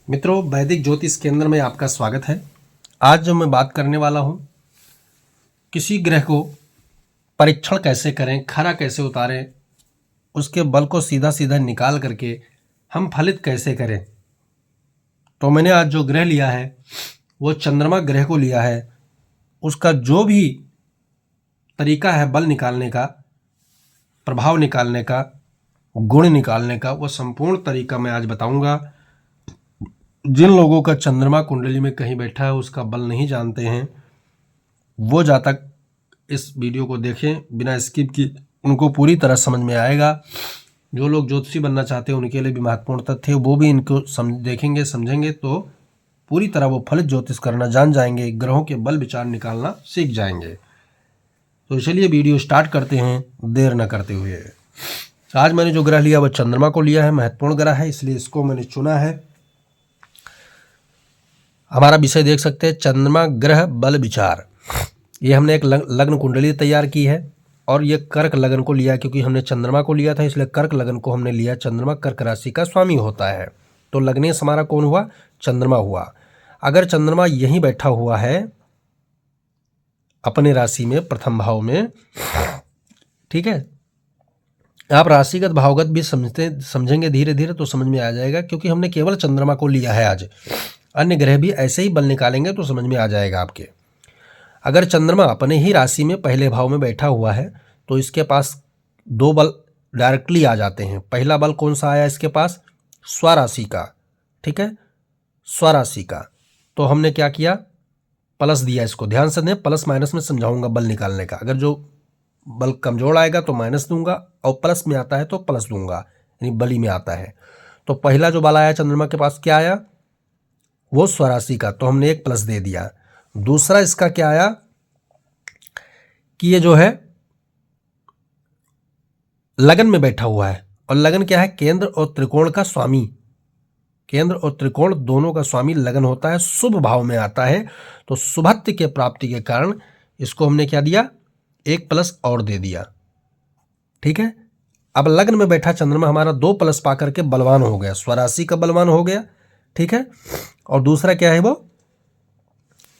मित्रों, वैदिक ज्योतिष केंद्र में आपका स्वागत है। आज जो मैं बात करने वाला हूँ, किसी ग्रह को परीक्षण कैसे करें, खरा कैसे उतारें, उसके बल को सीधा सीधा निकाल करके हम फलित कैसे करें। तो मैंने आज जो ग्रह लिया है वो चंद्रमा ग्रह को लिया है। उसका जो भी तरीका है बल निकालने का, प्रभाव निकालने का, गुण निकालने का, वो संपूर्ण तरीका मैं आज बताऊंगा। जिन लोगों का चंद्रमा कुंडली में कहीं बैठा है, उसका बल नहीं जानते हैं, वो जातक इस वीडियो को देखें बिना स्किप की, उनको पूरी तरह समझ में आएगा। जो लोग ज्योतिषी बनना चाहते हैं उनके लिए भी महत्वपूर्ण तथ्य वो भी इनको देखेंगे, समझेंगे तो पूरी तरह वो फलित ज्योतिष करना जान जाएंगे, ग्रहों के बल विचार निकालना सीख जाएंगे। तो चलिए वीडियो स्टार्ट करते हैं देर न करते हुए। आज मैंने जो ग्रह लिया वह चंद्रमा को लिया है, महत्वपूर्ण ग्रह है इसलिए इसको मैंने चुना है। हमारा विषय देख सकते हैं, चंद्रमा ग्रह बल विचार। ये हमने एक लग्न कुंडली तैयार की है और ये कर्क लगन को लिया, क्योंकि हमने चंद्रमा को लिया था इसलिए कर्क लगन को हमने लिया। चंद्रमा कर्क राशि का स्वामी होता है, तो लग्नेश हमारा कौन हुआ? चंद्रमा हुआ। अगर चंद्रमा यहीं बैठा हुआ है अपने राशि में प्रथम भाव में, ठीक है, आप राशिगत भावगत भी समझेंगे धीरे धीरे तो समझ में आ जाएगा, क्योंकि हमने केवल चंद्रमा को लिया है आज। अन्य ग्रह भी ऐसे ही बल निकालेंगे तो समझ में आ जाएगा आपके। अगर चंद्रमा अपने ही राशि में पहले भाव में बैठा हुआ है तो इसके पास दो बल डायरेक्टली आ जाते हैं। पहला बल कौन सा आया इसके पास? स्वराशि का, ठीक है, स्वराशि का। तो हमने क्या किया? प्लस दिया। इसको ध्यान से दें, प्लस माइनस में समझाऊंगा बल निकालने का। अगर जो बल कमजोर आएगा तो माइनस दूंगा और प्लस में आता है तो प्लस दूंगा, यानी बली में आता है। तो पहला जो बल आया चंद्रमा के पास क्या आया? वो स्वराशि का, तो हमने एक प्लस दे दिया। दूसरा इसका क्या आया कि ये जो है लगन में बैठा हुआ है, और लगन क्या है? केंद्र और त्रिकोण का स्वामी। केंद्र और त्रिकोण दोनों का स्वामी लगन होता है, शुभ भाव में आता है। तो शुभत्व के प्राप्ति के कारण इसको हमने क्या दिया? एक प्लस और दे दिया, ठीक है। अब लग्न में बैठा चंद्रमा हमारा दो प्लस पा करके बलवान हो गया, स्वराशि का बलवान हो गया, ठीक है। और दूसरा क्या है? वो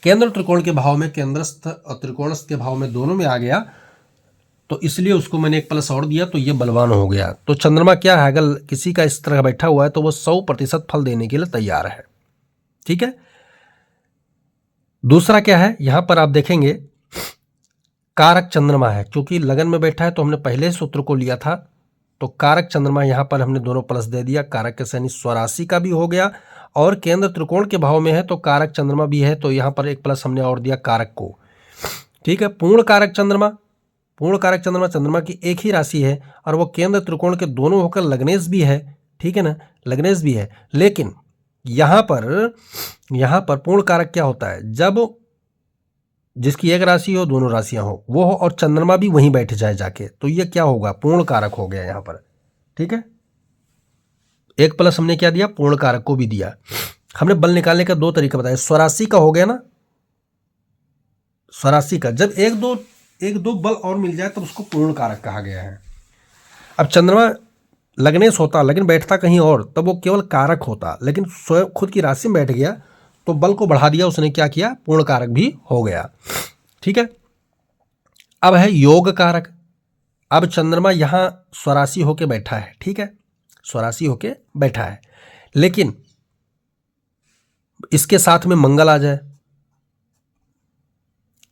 केंद्र त्रिकोण के भाव में, केंद्रस्थ और त्रिकोणस्थ के भाव में दोनों में आ गया, तो इसलिए उसको मैंने एक प्लस और दिया तो ये बलवान हो गया। तो चंद्रमा क्या है, अगर किसी का इस तरह बैठा हुआ है तो वो 100% फल देने के लिए तैयार है, ठीक है। दूसरा क्या है, यहां पर आप देखेंगे कारक चंद्रमा है। क्योंकि लगन में बैठा है तो हमने पहले सूत्र को लिया था, तो कारक चंद्रमा यहां पर हमने दोनों प्लस दे दिया। कारक के यानी स्वराशि का भी हो गया और केंद्र त्रिकोण के भाव में है तो कारक चंद्रमा भी है, तो यहां पर एक प्लस हमने और दिया कारक को, ठीक है। पूर्ण कारक चंद्रमा, पूर्ण कारक चंद्रमा, चंद्रमा की एक ही राशि है और वो केंद्र त्रिकोण के दोनों होकर लग्नेश भी है, ठीक है ना, लग्नेश भी है। लेकिन यहां पर पूर्ण कारक क्या होता है? जब जिसकी एक राशि हो, दोनों राशियां हो, वो हो और चंद्रमा भी वहीं बैठ जाए जाके, तो ये क्या होगा? पूर्ण कारक हो गया यहां पर, ठीक है। एक प्लस हमने क्या दिया? पूर्ण कारक को भी दिया। हमने बल निकालने का दो तरीका बताया। स्वराशि का हो गया ना, स्वराशि का जब एक दो बल और मिल जाए तब उसको पूर्ण कारक कहा गया है। अब चंद्रमा लग्नेश होता, लेकिन बैठता कहीं और, तब वो केवल कारक होता, लेकिन स्वयं खुद की राशि में बैठ गया तो बल को बढ़ा दिया उसने, क्या किया? पूर्ण कारक भी हो गया, ठीक है। अब है योग कारक। अब चंद्रमा यहां स्वराशि होके बैठा है, ठीक है, स्वराशि होके बैठा है, लेकिन इसके साथ में मंगल आ जाए,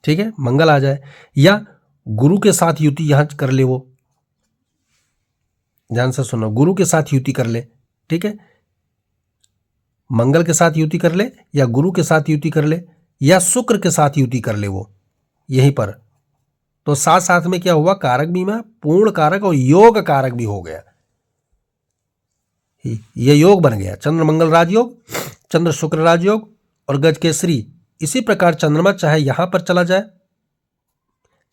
ठीक है, मंगल आ जाए, या गुरु के साथ युति यहां कर ले, वो ध्यान से सुनो, गुरु के साथ युति कर ले, ठीक है, मंगल के साथ युति कर ले या गुरु के साथ युति कर ले या शुक्र के साथ युति कर ले, वो यहीं पर, तो साथ साथ में क्या हुआ? कारक भी में पूर्ण कारक और योग कारक भी हो गया। ये योग बन गया, चंद्र मंगल राजयोग, चंद्र शुक्र राजयोग और गज केसरी। इसी प्रकार चंद्रमा चाहे यहां पर चला जाए,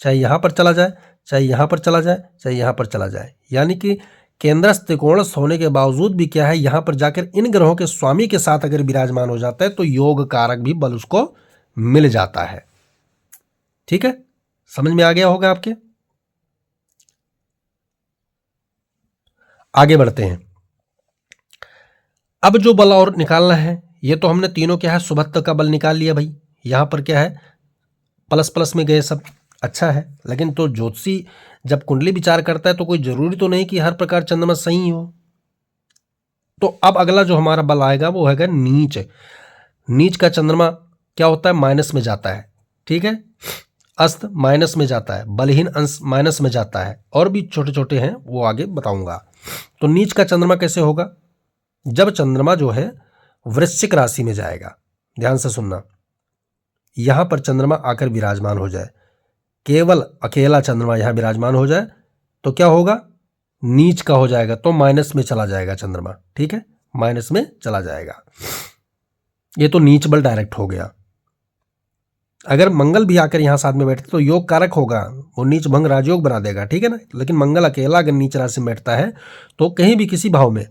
चाहे यहां पर चला जाए, चाहे यहां पर चला जाए, चाहे यहां पर चला जाए, यानी कि केंद्रस्थ त्रिकोणस्थ होने के बावजूद भी क्या है, यहां पर जाकर इन ग्रहों के स्वामी के साथ अगर विराजमान हो जाता है तो योग कारक भी बल उसको मिल जाता है, ठीक है। समझ में आ गया होगा आपके। आगे बढ़ते हैं। अब जो बल और निकालना है ये तो हमने तीनों क्या है सुबत्त का बल निकाल लिया भाई, यहाँ पर क्या है प्लस प्लस में गए सब, अच्छा है। लेकिन तो ज्योतिषी जब कुंडली विचार करता है तो कोई जरूरी तो नहीं कि हर प्रकार चंद्रमा सही हो। तो अब अगला जो हमारा बल आएगा वो है नीच। नीच का चंद्रमा क्या होता है, माइनस में जाता है, ठीक है। अस्त माइनस में जाता है, बलहीन अंश माइनस में जाता है, और भी छोटे छोटे हैं वो आगे बताऊंगा। तो नीच का चंद्रमा कैसे होगा, जब चंद्रमा जो है वृश्चिक राशि में जाएगा, ध्यान से सुनना, यहां पर चंद्रमा आकर विराजमान हो जाए, केवल अकेला चंद्रमा यहां विराजमान हो जाए तो क्या होगा, नीच का हो जाएगा, तो माइनस में चला जाएगा चंद्रमा, ठीक है, माइनस में चला जाएगा। ये तो नीच बल डायरेक्ट हो गया। अगर मंगल भी आकर यहां साथ में बैठे तो योग कारक होगा, वो नीच भंग राजयोग बना देगा, ठीक है ना। लेकिन मंगल अकेला अगर नीच राशि में बैठता है तो कहीं भी किसी भाव में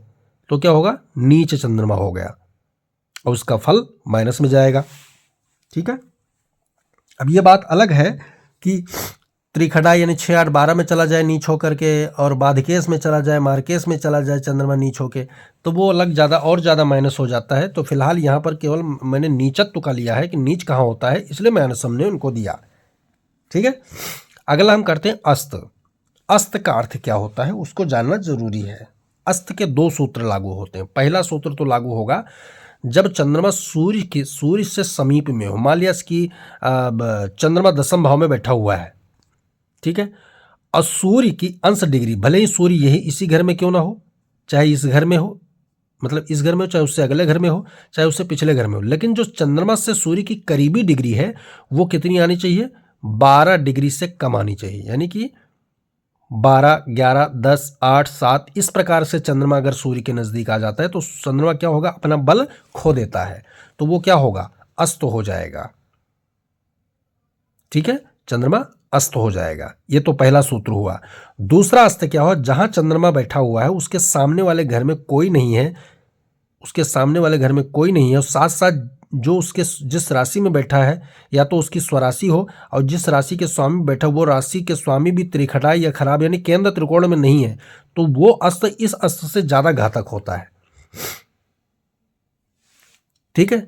तो क्या होगा, नीच चंद्रमा हो गया और उसका फल माइनस में जाएगा, ठीक है। अब ये बात अलग है कि त्रिखड़ा यानी 6 8 12 में चला जाए नीच होकर के, और बाधकेश में चला जाए, मार्केश में चला जाए चंद्रमा नीच होके, तो वो अलग ज़्यादा और ज़्यादा माइनस हो जाता है। तो फिलहाल यहाँ पर केवल मैंने नीचत्व का लिया है कि नीच कहाँ होता है, इसलिए मैंने हमने उनको दिया, ठीक है। अगला हम करते हैं अस्त। अस्त का अर्थ क्या होता है उसको जानना जरूरी है। अस्त के 2 सूत्र लागू होते हैं। पहला सूत्र तो लागू होगा जब चंद्रमा सूर्य से समीप में हो, मान लिया कि चंद्रमा 10वें भाव में बैठा हुआ है, ठीक है, और सूर्य की अंश डिग्री, भले ही सूर्य यही इसी घर में क्यों ना हो, चाहे इस घर में हो, मतलब इस घर में हो, चाहे उससे अगले घर में हो, चाहे उससे पिछले घर में हो, लेकिन जो चंद्रमा से सूर्य की करीबी डिग्री है वो कितनी आनी चाहिए, 12 डिग्री से कम आनी चाहिए। यानी कि 12 11 10 8 7 इस प्रकार से चंद्रमा अगर सूर्य के नजदीक आ जाता है तो चंद्रमा क्या होगा, अपना बल खो देता है, तो वो क्या होगा, अस्त हो जाएगा, ठीक है, चंद्रमा अस्त हो जाएगा। ये तो पहला सूत्र हुआ। दूसरा अस्त क्या हुआ, जहां चंद्रमा बैठा हुआ है उसके सामने वाले घर में कोई नहीं है, उसके सामने वाले घर में कोई नहीं है, और साथ साथ जो उसके जिस राशि में बैठा है या तो उसकी स्वराशि हो, और जिस राशि के स्वामी बैठा वो राशि के स्वामी भी त्रिखटाई या खराब यानी केंद्र त्रिकोण में नहीं है, तो वो अस्त इस अस्त से ज्यादा घातक होता है, ठीक है।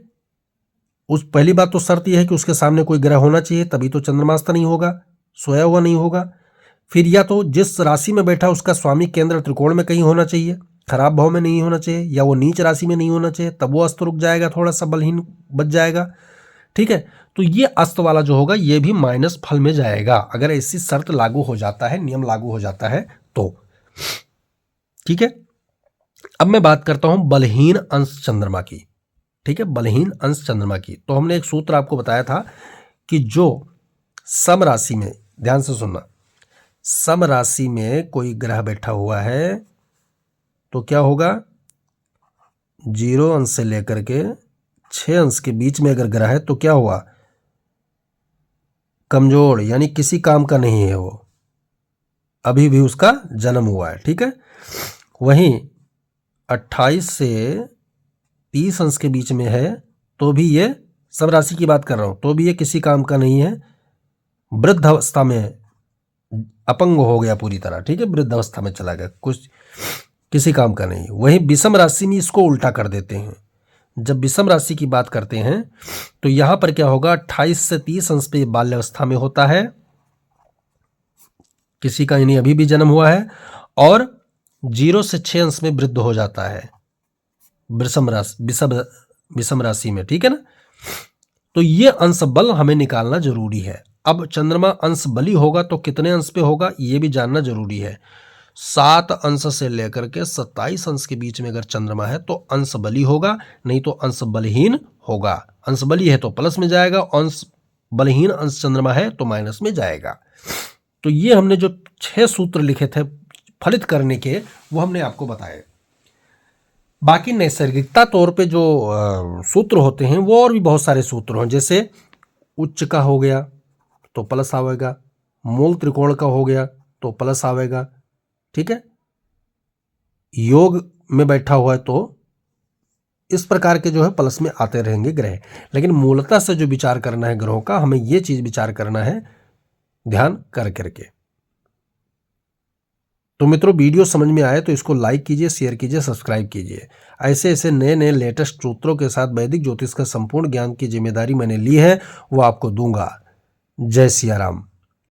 उस पहली बात तो शर्त यह है कि उसके सामने कोई ग्रह होना चाहिए, तभी तो चंद्रमास्त नहीं होगा, सोया हुआ नहीं होगा। फिर या तो जिस राशि में बैठा उसका स्वामी केंद्र त्रिकोण में कहीं होना चाहिए, खराब भाव में नहीं होना चाहिए, या वो नीच राशि में नहीं होना चाहिए, तब वो अस्त रुक जाएगा, थोड़ा सा बलहीन बच जाएगा, ठीक है। तो ये अस्त वाला जो होगा ये भी माइनस फल में जाएगा अगर ऐसी शर्त लागू हो जाता है, नियम लागू हो जाता है तो, ठीक है। अब मैं बात करता हूं बलहीन अंश चंद्रमा की, ठीक है, बलहीन अंश चंद्रमा की। तो हमने एक सूत्र आपको बताया था कि जो सम राशि में, ध्यान से सुनना, सम राशि में कोई ग्रह बैठा हुआ है तो क्या होगा, 0 अंश से लेकर के 6 अंश के बीच में अगर ग्रह है तो क्या हुआ, कमजोर, यानी किसी काम का नहीं है, वो अभी भी उसका जन्म हुआ है, ठीक है। वहीं 28 से 30 अंश के बीच में है तो भी ये, सब राशि की बात कर रहा हूं, तो भी ये किसी काम का नहीं है, वृद्ध अवस्था में अपंग हो गया पूरी तरह, ठीक है, वृद्ध अवस्था में चला गया, कुछ किसी काम का नहीं। वहीं विषम राशि में इसको उल्टा कर देते हैं। जब विषम राशि की बात करते हैं तो यहां पर क्या होगा, 28 से 30 अंश पे बाल्यावस्था में होता है, किसी का यानी अभी भी जन्म हुआ है, और 0 से 6 अंश में वृद्ध हो जाता है विषम राशि में, ठीक है ना। तो ये अंश बल हमें निकालना जरूरी है। अब चंद्रमा अंश बली होगा तो कितने अंश पे होगा ये भी जानना जरूरी है। 7 अंश से लेकर के 27 अंश के बीच में अगर चंद्रमा है तो अंश बली होगा, नहीं तो अंश बलहीन होगा। अंश बली है तो प्लस में जाएगा, अंश बलहीन अंश चंद्रमा है तो माइनस में जाएगा। तो ये हमने जो 6 सूत्र लिखे थे फलित करने के वो हमने आपको बताए। बाकी नैसर्गिकता तौर पे जो सूत्र होते हैं वो और भी बहुत सारे सूत्र हैं, जैसे उच्च का हो गया तो प्लस आवेगा, मूल त्रिकोण का हो गया तो प्लस आवेगा, ठीक है, योग में बैठा हुआ है तो इस प्रकार के जो है प्लस में आते रहेंगे ग्रह। लेकिन मूलतः से जो विचार करना है ग्रहों का, हमें ये चीज विचार करना है ध्यान कर करके। तो मित्रों, वीडियो समझ में आए तो इसको लाइक कीजिए, शेयर कीजिए, सब्सक्राइब कीजिए। ऐसे ऐसे नए नए लेटेस्ट सूत्रों के साथ वैदिक ज्योतिष का संपूर्ण ज्ञान की जिम्मेदारी मैंने ली है, वो आपको दूंगा। जय सिया राम।